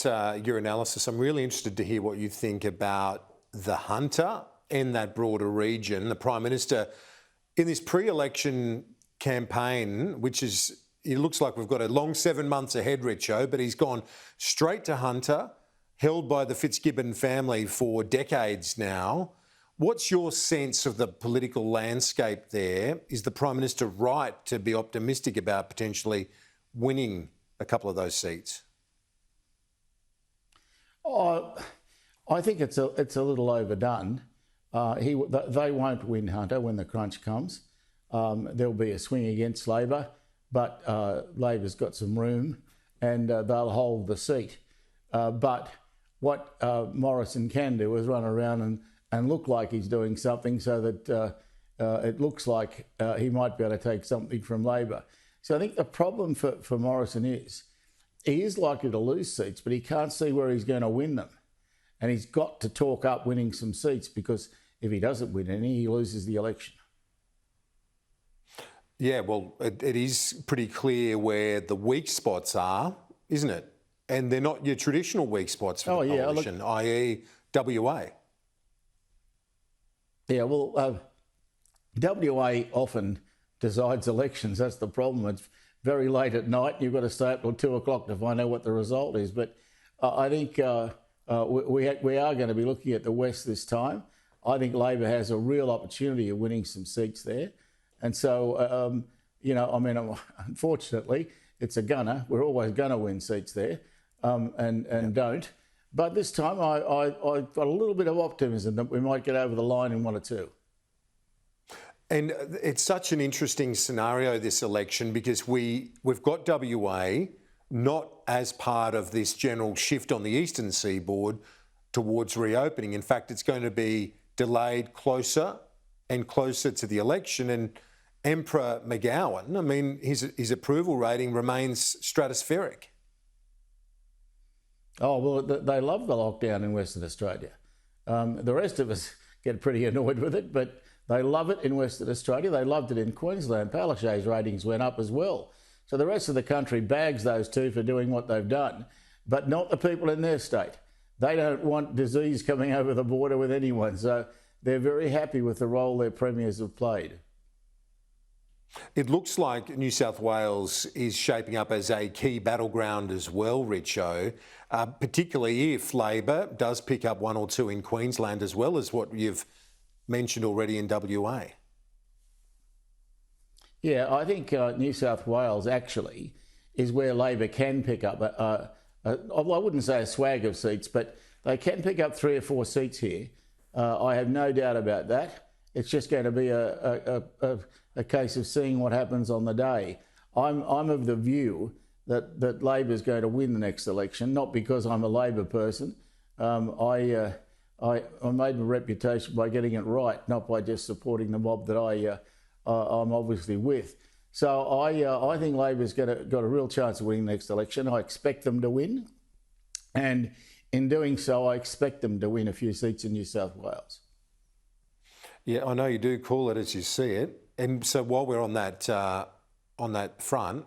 your analysis. I'm really interested to hear what you think about the Hunter and that broader region. The Prime Minister, in this pre-election campaign, it looks like we've got a long 7 months ahead, Richo, but he's gone straight to Hunter, held by the Fitzgibbon family for decades now. What's your sense of the political landscape there? Is the Prime Minister right to be optimistic about potentially winning a couple of those seats? Oh, I think it's a little overdone. They won't win Hunter when the crunch comes. There'll be a swing against Labor, but Labor's got some room and they'll hold the seat. But what Morrison can do is run around and look like he's doing something so that it looks like he might be able to take something from Labor. So I think the problem for Morrison is he is likely to lose seats, but he can't see where he's going to win them. And he's got to talk up winning some seats, because if he doesn't win any, he loses the election. Yeah, well, it is pretty clear where the weak spots are, isn't it? And they're not your traditional weak spots for the coalition, i.e. WA. Yeah, well, WA often decides elections. That's the problem. It's very late at night. You've got to stay up till 2 o'clock to find out what the result is. But I think we are going to be looking at the West this time. I think Labor has a real opportunity of winning some seats there. And so, unfortunately, it's a gunner. We're always going to win seats there and don't. But this time I've got a little bit of optimism that we might get over the line in 1 or 2. And it's such an interesting scenario, this election, because we've got WA not as part of this general shift on the eastern seaboard towards reopening. In fact, it's going to be delayed closer and closer to the election. And Emperor McGowan, I mean, his approval rating remains stratospheric. Oh, well, they love the lockdown in Western Australia. The rest of us get pretty annoyed with it, but they love it in Western Australia. They loved it in Queensland. Palaszczuk's ratings went up as well. So the rest of the country bags those two for doing what they've done, but not the people in their state. They don't want disease coming over the border with anyone. So they're very happy with the role their premiers have played. It looks like New South Wales is shaping up as a key battleground as well, Richo, particularly if Labor does pick up 1 or 2 in Queensland, as well as what you've mentioned already in WA. Yeah, I think New South Wales actually is where Labor can pick up, I wouldn't say a swag of seats, but they can pick up 3 or 4 seats here. I have no doubt about that. It's just going to be a case of seeing what happens on the day. I'm of the view that Labor's going to win the next election, not because I'm a Labor person. I made my reputation by getting it right, not by just supporting the mob that I'm obviously with. So I think Labor's got a real chance of winning the next election. I expect them to win, and in doing so, I expect them to win a few seats in New South Wales. Yeah, I know you do call it as you see it. And so while we're on that front,